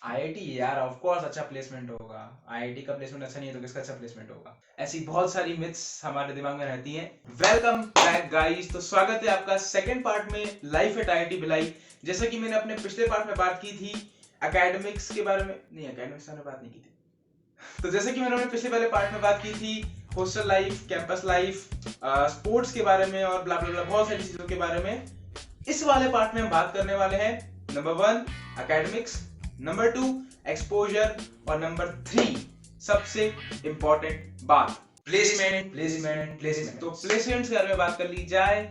IIT यार of course अच्छा placement होगा। आईआईटी का प्लेसमेंट अच्छा नहीं है तो किसका अच्छा प्लेसमेंट होगा? ऐसी बहुत सारी मिथ्स हमारे दिमाग में रहती हैं। वेलकम बैक गाइस, तो स्वागत है आपका सेकंड पार्ट में लाइफ एट आईआईटी भिलाई। जैसा कि मैंने अपने पिछले पार्ट में बात की थी एकेडमिक्स के बारे में, नहीं एकेडमिक्स में बात नहीं की थी। तो जैसे कि मैंने अपने पिछले वाले पार्ट में बात की थी hostel life, campus life, sports के बारे में और ब्ला ब्ला ब्ला बहुत सारी चीजों के बारे में। इस वाले पार्ट में हम बात करने वाले हैं नंबर 1 एकेडमिक्स, नंबर 2 एक्सपोजर और नंबर 3 सबसे इंपॉर्टेंट बात प्लेसमेंट प्लेसमेंट प्लेसमेंट। तो प्लेसमेंट के बारे में बात कर ली जाए।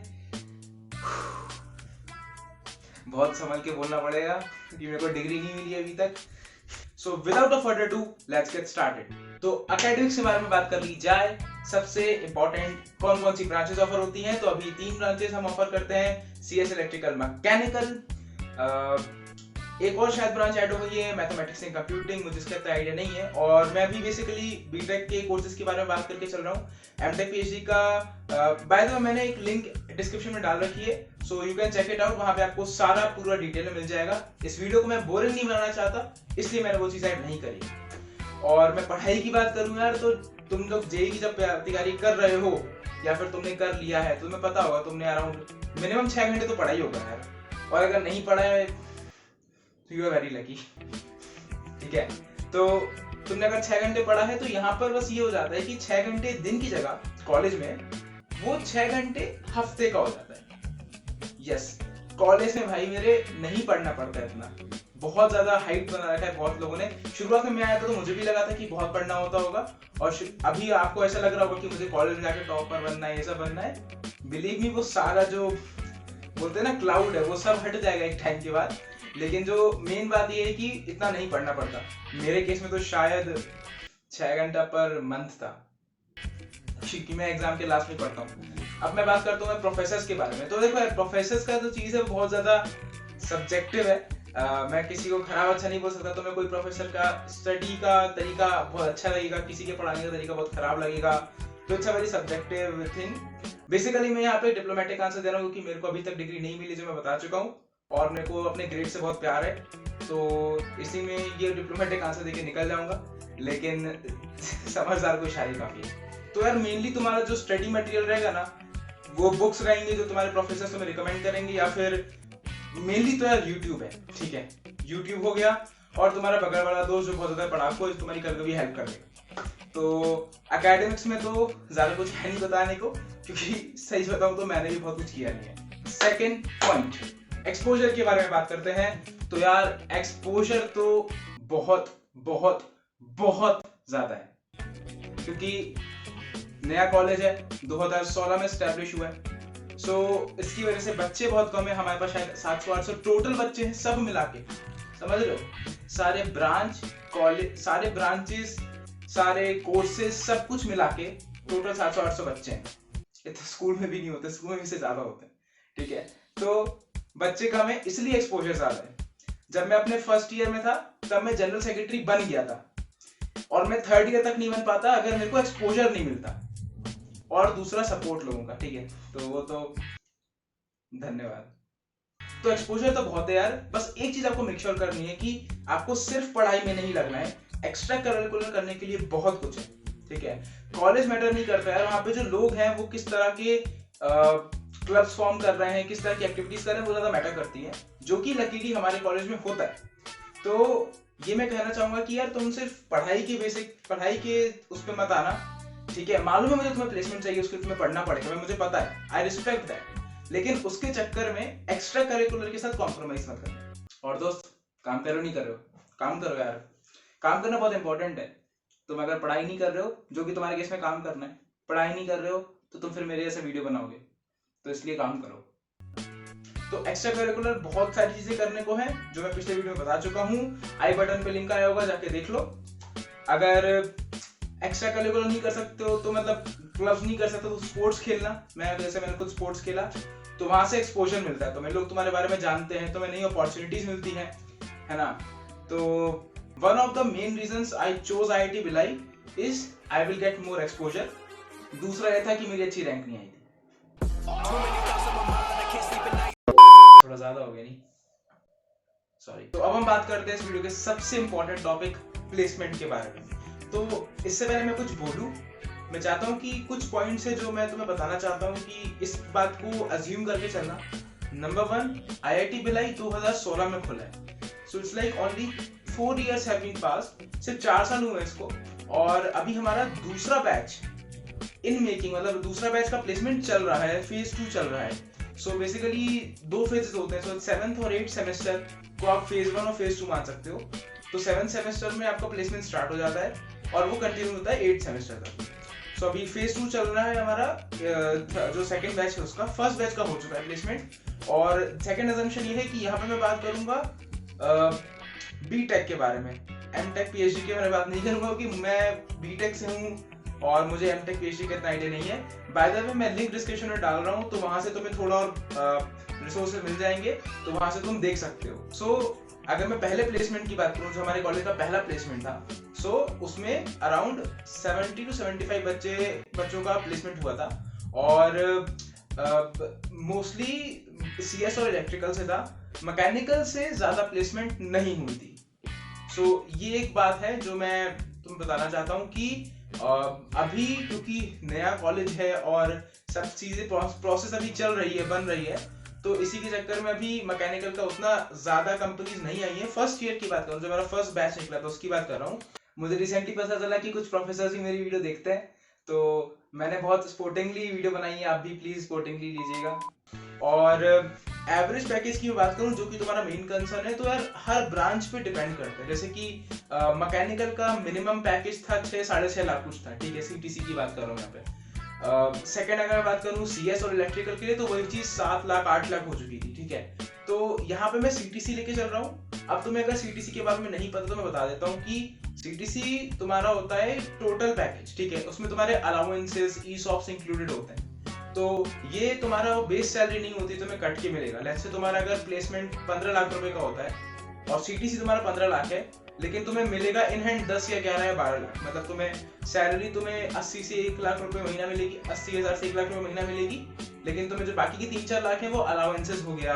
बहुत संभल के बोलना पड़ेगा क्योंकि मेरे को डिग्री नहीं मिली अभी तक। So without a further do let's get started. तो एकेडमिक्स के बारे में बात कर ली जाए। सबसे इंपॉर्टेंट कौन कौन सी ब्रांचेस ऑफर होती हैं, तो अभी 3 ब्रांचेस हम ऑफर करते हैं, सीएस इलेक्ट्रिकल मैकेनिकल, एक और शायद ब्रांच ऐड हो गई है मैथमेटिक्स एंड कंप्यूटिंग, मुझे इसका इतना आइडिया नहीं है। और मैं अभी बेसिकली बीटेक के कोर्सेज के बारे में बात करके चल रहा हूँ। एमटेक पीएचडी का बाय द वे मैंने एक लिंक डिस्क्रिप्शन में डाल रखी है, so you can check it out. वहां पे आपको सारा पूरा डिटेल में मिल जाएगा। इस वीडियो को मैं बोरिंग नहीं बनाना चाहता, इसलिए मैंने वो चीज ऐड नहीं करी। और मैं पढ़ाई की बात करूँ यार, तो तुम लोग जेईई की जब तैयारी कर रहे हो या फिर तुमने कर लिया है तो तुम्हें पता होगा, तुमने अराउंड मिनिमम 6 घंटे तो पढ़ा ही होगा यार। और अगर नहीं पढ़ा है यू आर वेरी लकी। ठीक है, तो तुमने अगर 6 घंटे पढ़ा है तो यहाँ पर बस ये हो जाता है कि 6 घंटे दिन की जगह कॉलेज में वो 6 घंटे हफ्ते का हो जाता है। यस, कॉलेज में भाई मेरे नहीं पढ़ना पड़ता है इतना। बहुत ज्यादा हाइट बना रखा है बहुत लोगों ने। शुरुआत में मैं आया था तो मुझे भी लगा था कि बहुत पढ़ना होता होगा, और अभी आपको ऐसा लग रहा होगा कि मुझे कॉलेज में जाकर टॉपर बनना है, ऐसा बनना है। बिलीव मी, वो सारा जो बोलते हैं ना क्लाउड है वो सब हट जाएगा एक टाइम के बाद। लेकिन जो मेन बात ये है कि इतना नहीं पढ़ना पड़ता। मेरे केस में तो शायद 6 घंटा पर मंथ था, क्योंकि मैं एग्जाम के लास्ट में पढ़ता हूँ। अब मैं बात करता हूँ प्रोफेसर्स के बारे में। तो देखो यार, प्रोफेसर्स का जो चीज है वो बहुत ज्यादा सब्जेक्टिव है। मैं किसी को खराब अच्छा नहीं बोल सकता। तो मैं कोई प्रोफेसर का स्टडी का तरीका बहुत अच्छा लगेगा, किसी के पढ़ाने का तरीका बहुत खराब लगेगा, तो it's a very subjective thing. Basically मैं यहाँ पे डिप्लोमेटिक आंसर दे रहा हूँ क्योंकि मेरे को अभी तक डिग्री नहीं मिली, जो मैं बता चुका हूँ, और मेरे को अपने ग्रेड से बहुत प्यार है, तो इसी में ये डिप्लोमेटिक आंसर देके निकल जाऊंगा। लेकिन समझदार को शायद काफी है। तो यार मेनली तुम्हारा जो स्टडी मटेरियल रहेगा ना, वो बुक्स रहेंगे जो तुम्हारे प्रोफेसर तुम्हें रिकमेंड करेंगे, या फिर मेनली तो यार यूट्यूब है। ठीक है, यूट्यूब हो गया, और तुम्हारा बगल वाला दोस्त जो बहुत ज्यादा पढ़ाकू है, तुम्हारी कभी कभी हेल्प कर देगा। तो एकेडमिक्स में तो ज्यादा कुछ है नहीं बताने को, क्योंकि सही बताऊं तो मैंने भी बहुत कुछ किया नहीं है। सेकेंड पॉइंट, एक्सपोजर के बारे में बात करते हैं। तो यार एक्सपोजर तो बहुत बहुत बहुत ज्यादा है, क्योंकि नया कॉलेज है, 2016 में स्टैब्लिश हुआ है। सो इसकी वजह से बच्चे बहुत कम है। हमारे पास शायद 700-800 टोटल बच्चे हैं सब मिला के, समझ लो, सारे ब्रांच, कॉलेज, सारे ब्रांचेस, सारे कोर्सेज, सब कुछ मिला के टोटल 700-800 बच्चे हैं। ये तो स्कूल में भी नहीं होते, स्कूल में भी से ज्यादा होते हैं। ठीक है, तो बच्चे कम है इसलिए एक्सपोजर ज्यादा है। जब मैं अपने फर्स्ट ईयर में था तब मैं जनरल सेक्रेटरी बन गया था, और मैं थर्ड ईयर तक नहीं बन पाता अगर मेरे को एक्सपोजर नहीं मिलता, और दूसरा सपोर्ट लोगों का। ठीक है, तो वो तो धन्यवाद। तो एक्सपोजर तो बहुत है यार। बस एक चीज आपको मेक श्योर करनी है कि आपको सिर्फ पढ़ाई में नहीं लगना है, एक्स्ट्रा करिकुलर करने के लिए बहुत कुछ है। ठीक है, कॉलेज मैटर नहीं करता यार, वहां पे जो लोग हैं वो किस तरह के क्लब्स फॉर्म कर रहे हैं, किस तरह की एक्टिविटीज कर रहे हैं, वो ज्यादा मैटर करती है, जो कि लकीली हमारे कॉलेज में होता है। तो ये मैं कहना चाहूंगा कि यार तुम सिर्फ पढ़ाई के बेसिक, पढ़ाई के उस पर मत आना। ठीक है, मालूम है मुझे तुम्हें प्लेसमेंट चाहिए, उसके लिए तुम्हें पढ़ना पड़ेगा, मुझे पता है, आई रिस्पेक्ट दैट। लेकिन उसके चक्कर में एक्स्ट्रा करिकुलर के साथ कॉम्प्रोमाइज मत करना। और दोस्त, काम करो नहीं कर रहे हो, काम करो यार। काम करना बहुत इंपॉर्टेंट है। तुम अगर पढ़ाई नहीं कर रहे हो, जो कि तुम्हारे केस में काम करना है, पढ़ाई नहीं कर रहे हो तो तुम फिर मेरे जैसे वीडियो बनाओगे, तो इसलिए काम करो। तो एक्स्ट्रा करिकुलर बहुत सारी चीजें करने को है, जो मैं पिछले वीडियो में बता चुका हूँ। आई बटन पे लिंक आया होगा, जाके देख लो। अगर एक्स्ट्रा करिकुलर नहीं कर सकते हो, तो मतलब क्लब्स नहीं कर सकते, तो स्पोर्ट्स खेलना। मैंने खुद स्पोर्ट्स खेला, तो वहां से एक्सपोजर मिलता है, तो मैं लोग तुम्हारे बारे में जानते हैं, तो मैं नई अपॉर्चुनिटीज मिलती है ना। तो one of the main reasons I chose IIT Bhilai is I will get more exposure. दूसरा यह था कि मेरी अच्छी रैंक नहीं आई थी। थोड़ा ज्यादा हो गया नहीं? सॉरी। तो अब हम बात करते हैं इस वीडियो के सबसे इंपॉर्टेंट टॉपिक प्लेसमेंट के बारे में। तो इससे पहले मैं कुछ बोलूं, मैं चाहता हूं कि कुछ पॉइंट्स है जो मैं तुम्हें बताना चाहता हूं कि इस बात को अज्यूम करके चलना। नंबर 1, आईआईटी भिलाई 2016 में खुला है। So it's like only 4 years have been passed, सिर्फ 4 साल हुए इसको, और अभी हमारा दूसरा बैच इन मेकिंग, मतलब दूसरा बैच का प्लेसमेंट चल रहा है, फेज 2 चल रहा है। सो बेसिकली 2 फेजेस होते हैं। सो 7th और 8th सेमेस्टर को आप फेज 1 और फेज 2 मान सकते हो। तो 7th सेमेस्टर में आपका प्लेसमेंट स्टार्ट हो जाता है और वो कंटिन्यू होता है 8th सेमेस्टर तक। सो अभी फेज 2 चल रहा है हमारा, जो सेकंड बैच है उसका, फर्स्ट बैच का हो चुका है प्लेसमेंट। और सेकंड अजम्पशन ये है कि यहाँ पे मैं बात करूंगा बीटेक के बारे में। एमटेक पीएचडी के बारे में बात नहीं करूंगा क्योंकि मैं बीटेक से हूँ और मुझे एमटेक पीएचडी का इतना आइडिया नहीं है। बाय द वे मैं लिंक डिस्क्रिप्शन में डाल रहा हूँ, तो वहां से तुम्हें थोड़ा और रिसोर्सेज मिल जाएंगे, तो वहां से तुम देख सकते हो। सो अगर मैं पहले प्लेसमेंट की बात करूँ, जो हमारे कॉलेज का पहला प्लेसमेंट था, सो उसमें अराउंड 70 to 75 बच्चों का प्लेसमेंट हुआ था, और मोस्टली सीएस और इलेक्ट्रिकल से था। मैकेनिकल से ज्यादा प्लेसमेंट नहीं हुई थी। सो ये एक बात है जो मैं तुम्हें बताना चाहता हूँ कि अभी क्योंकि नया कॉलेज है और सब चीजें प्रोसेस अभी चल रही है, बन रही है, तो इसी के चक्कर में अभी मैकेनिकल का उतना ज्यादा कंपनीज नहीं आई है। फर्स्ट ईयर की बात करूँ, जो मेरा फर्स्ट बैच निकला था उसकी बात कर रहा हूँ। मुझे रिसेंटली पता चला कि कुछ प्रोफेसर ही मेरी वीडियो देखते हैं, तो मैंने बहुत स्पोर्टिंगली वीडियो बनाई है, आप भी प्लीज स्पोर्टिंगली लीजिएगा। और एवरेज पैकेज की बात करूं, जो कि तुम्हारा मेन कंसर्न है, तो यार हर ब्रांच पे डिपेंड करता है। जैसे कि मैकेनिकल का मिनिमम पैकेज था 6-6.5 लाख कुछ था, ठीक है, सीटीसी की बात कर रहा हूँ यहाँ पे। सेकंड अगर मैं बात करूँ सीएस और इलेक्ट्रिकल के लिए, तो वही चीज 7 लाख 8 लाख हो चुकी थी, ठीक है। तो यहाँ पे मैं सीटीसी लेके चल रहा हूँ। अब तुम्हें अगर सीटीसी के बारे में नहीं पता तो मैं बता देता हूँ कि सीटीसी तुम्हारा होता है टोटल पैकेज, ठीक है। उसमें तुम्हारे अलाउंसेस, ईसॉप्स इंक्लूडेड होते हैं। तो ये तुम्हारा बेस सैलरी नहीं होती, तुम्हें कट के मिलेगा। लेट्स से तुम्हारा अगर प्लेसमेंट 15 लाख रुपए का होता है और सीटीसी तुम्हारा 15 लाख है, लेकिन तुम्हें मिलेगा इन हैंड 10 या 11 या 12 लाख। मतलब तुम्हें सैलरी तुम्हें 80 से 1 लाख रुपए महीना मिलेगी, 80,000 से 1 लाख रुपए महीना मिलेगी। लेकिन तुम्हें जो बाकी की 3-4 लाख है वो अलाउंसेस हो गया,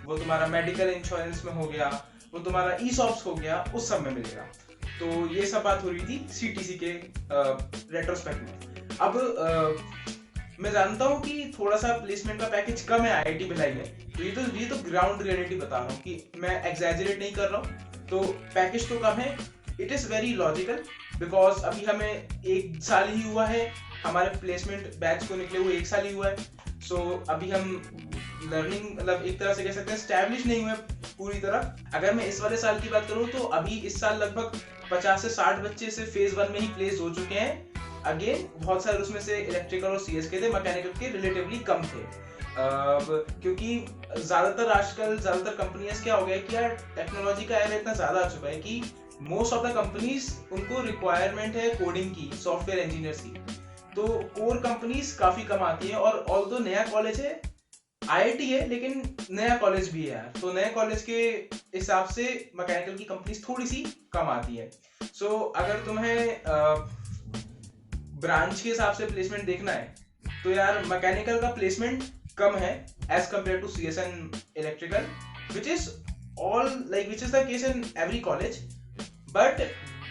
वो तुम्हारा मेडिकल इंश्योरेंस में हो गया, वो तुम्हारा ईसॉप्स हो गया, उस सब में मिलेगा। तो ये सब बात हो रही थी सीटीसी के रेट्रोस्पेक्ट में। अब मैं जानता हूँ कि थोड़ा सा प्लेसमेंट का पैकेज कम है आईआईटी भिलाई में, तो ये तो ग्राउंड रियलिटी बता रहा हूँ कि मैं एग्जैजरेट नहीं कर रहा हूँ। तो पैकेज तो कम है, it is very logical, because अभी हमें 1 साल ही हुआ है, हमारे प्लेसमेंट बैच को निकले हुए 1 साल ही हुआ है। सो अभी हम लर्निंग, मतलब एक तरह से कह सकते हैं स्टैब्लिश नहीं हुए पूरी तरह। अगर मैं इस वाले साल की बात करूँ, तो अभी इस साल लगभग 50 से 60 बच्चे से फेज 1 में ही प्लेस हो चुके हैं। अगेन बहुत सारे उसमें से इलेक्ट्रिकल और सीएस के थे, मैकेनिकल के रिलेटिवली कम थे, क्योंकि ज्यादातर कंपनीज क्या हो गया कि यार टेक्नोलॉजी का एरा इतना ज्यादा आ चुका है कि मोस्ट ऑफ द कंपनीज, उनको रिक्वायरमेंट है कोडिंग की, सॉफ्टवेयर इंजीनियर्स की। तो कोर कंपनीज काफी कम आती है। और ऑल्दो नया कॉलेज है, आईआईटी है, लेकिन नया कॉलेज भी है यार, तो नए कॉलेज के हिसाब से मैकेनिकल की कंपनीज थोड़ी सी कम आती है। सो अगर तुम्हें ब्रांच के हिसाब से प्लेसमेंट देखना है, तो यार मैकेनिकल का प्लेसमेंट कम है as compare to CS and electrical, which is the case in every college. But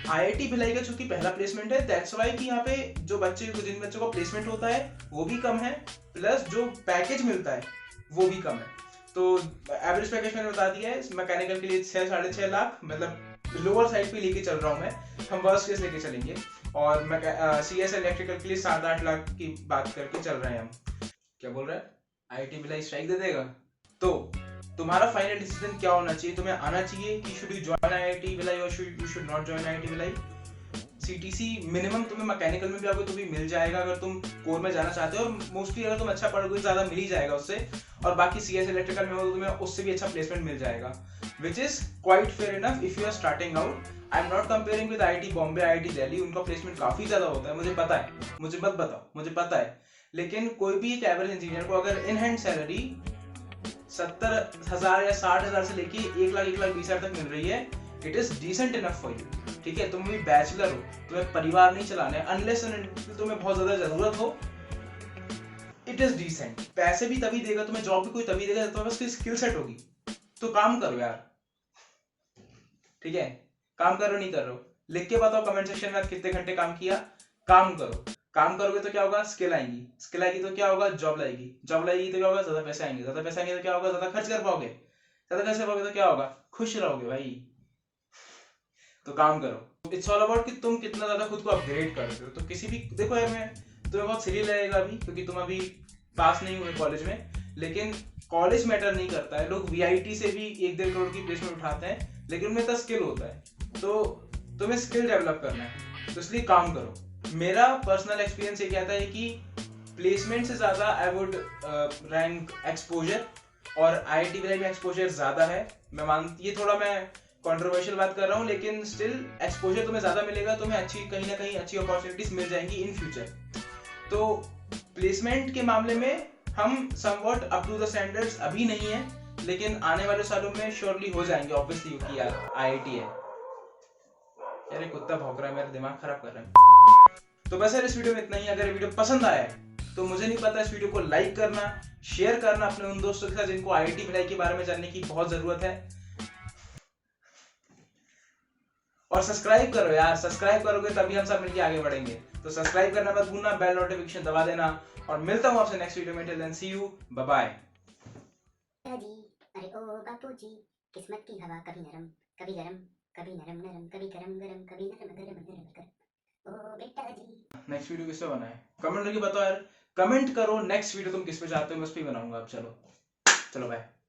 IIT Bhilai का चूंकि पहला प्लेसमेंट है, दैट्स वाई कि यहाँ पे जिन बच्चों का प्लेसमेंट होता है वो भी कम है, प्लस जो पैकेज मिलता है वो भी कम है। तो एवरेज पैकेज मैंने बता दिया है मैकेनिकल के लिए 6-6.5 लाख, मतलब लोअर साइड पे लेके चल रहा हूँ मैं, हम वर्स्ट केस लेके चलेंगे। और सीएस इलेक्ट्रिकल के लिए 7-8 लाख की बात करके चल रहे हैं हम। क्या बोल रहा है, आईआईटी भिलाई स्ट्राइक दे देगा? तो तुम्हारा फाइनल डिसीजन क्या होना चाहिए? तुम्हें आना चाहिए कि should you join IIT Bhilai और you should not join IIT Bhilai. CTC minimum तुम्हें मैकेनिकल में भी आपको तो भी मिल जाएगा अगर तुम कोर में जाना चाहते हो, और मोस्टली अगर तुम अच्छा पढ़ोगे ज्यादा मिल ही जाएगा उससे। और बाकी सीएस इलेक्ट्रिकल में हो तो तुम्हें उससे भी अच्छा प्लेसमेंट मिल जाएगा, which is quite fair enough if you are starting out. I am not comparing with IIT Bombay, IIT Delhi, उनका प्लेसमेंट काफी ज्यादा होता है, मुझे पता है, मुझे मत बताओ, मुझे पता है। लेकिन कोई भी एक एवरेज इंजीनियर को अगर इन हैंड सैलरी 70,000 या 60,000 से लेके 1,20,000 तक मिल रही है, it is decent enough for you, ठीक है। तुम भी बैचलर हो, तुम्हें परिवार नहीं चलाना है, अनलेस तुम्हें बहुत ज्यादा जरूरत हो, इट इज डिसेंट। पैसे भी तभी देगा तुम्हें, जॉब भी कोई तभी देगा जब तुम्हारे पास स्किल सेट होगी। तो काम करो यार, ठीक है, काम कर रहे हो नहीं कर रहे हो, लिख के बताओ कमेंट सेक्शन में आज कितने घंटे काम किया। काम करो, काम करोगे तो क्या होगा, स्किल आएंगी, स्किल आएगी तो क्या होगा, जॉब लाएगी, जॉब लाएगी तो क्या होगा, ज्यादा पैसे आएंगे, ज्यादा पैसे आएंगे तो क्या होगा, ज्यादा खर्च कर पाओगे, ज्यादा खर्च कर पाओगे तो क्या होगा, खुश रहोगे भाई। तो काम करो, इट्स ऑल अबाउट कि तुम कितना ज्यादा खुद को अपग्रेड करते हो। तो किसी भी, देखो यार मैं तुम्हें बहुत सिली लगेगा अभी क्योंकि तुम अभी पास नहीं हुए कॉलेज में, लेकिन कॉलेज मैटर नहीं करता है। लोग वीआईटी से भी 1-1.5 करोड़ की प्लेसमेंट उठाते हैं, लेकिन उनमें इतना स्किल होता है, तो तुम्हें स्किल डेवलप करना है, तो इसलिए काम करो। मेरा पर्सनल एक्सपीरियंस ये कहता है कि प्लेसमेंट से ज्यादा आई वुड रैंक एक्सपोजर, और आईआईटी में एक्सपोजर ज्यादा है। मैं ये थोड़ा मैं कंट्रोवर्शियल बात कर रहा हूँ, लेकिन स्टिल एक्सपोजर तुम्हें ज्यादा मिलेगा, तुम्हें अच्छी कहीं ना कहीं अच्छी अपॉर्चुनिटीज मिल जाएंगी इन फ्यूचर। तो प्लेसमेंट के मामले में हम somewhat up to the standards अभी नहीं है, लेकिन आने वाले सालों में श्योरली हो जाएंगे ऑब्वियसली, क्योंकि यार आईआईटी है। यार ये कुत्ता भौंक रहा है, मेरा दिमाग खराब कर रहा है। तो बस यार इस वीडियो में इतना ही। अगर ये वीडियो पसंद आया है तो मुझे नहीं पता, इस वीडियो को लाइक करना, शेयर करना अपने उन दोस्तों के साथ जिनको आईआईटी भिलाई के बारे में जानने की बहुत जरूरत है, और सब्सक्राइब करो यार, सब्सक्राइब करोगे तभी हम सब मिलकर आगे बढ़ेंगे। तो सब्सक्राइब करना मत भूलना, बेल नोटिफिकेशन दबा देना, और मिलता हूं आपसे नेक्स्ट वीडियो में। Till then see you, bye bye. अरे ओ बापूजी, किस्मत की हवा कभी नरम कभी गरम, कभी नरम नरम कभी गरम गरम, कभी नरम गरम गरम गरम। ओ बेटा जी, नेक्स्ट वीडियो किस पे बनाए कमेंट करके बताओ यार, कमेंट करो नेक्स्ट वीडियो तुम किस पे चाहते हो, मैं उस पे बनाऊंगा। अब चलो चलो बाय।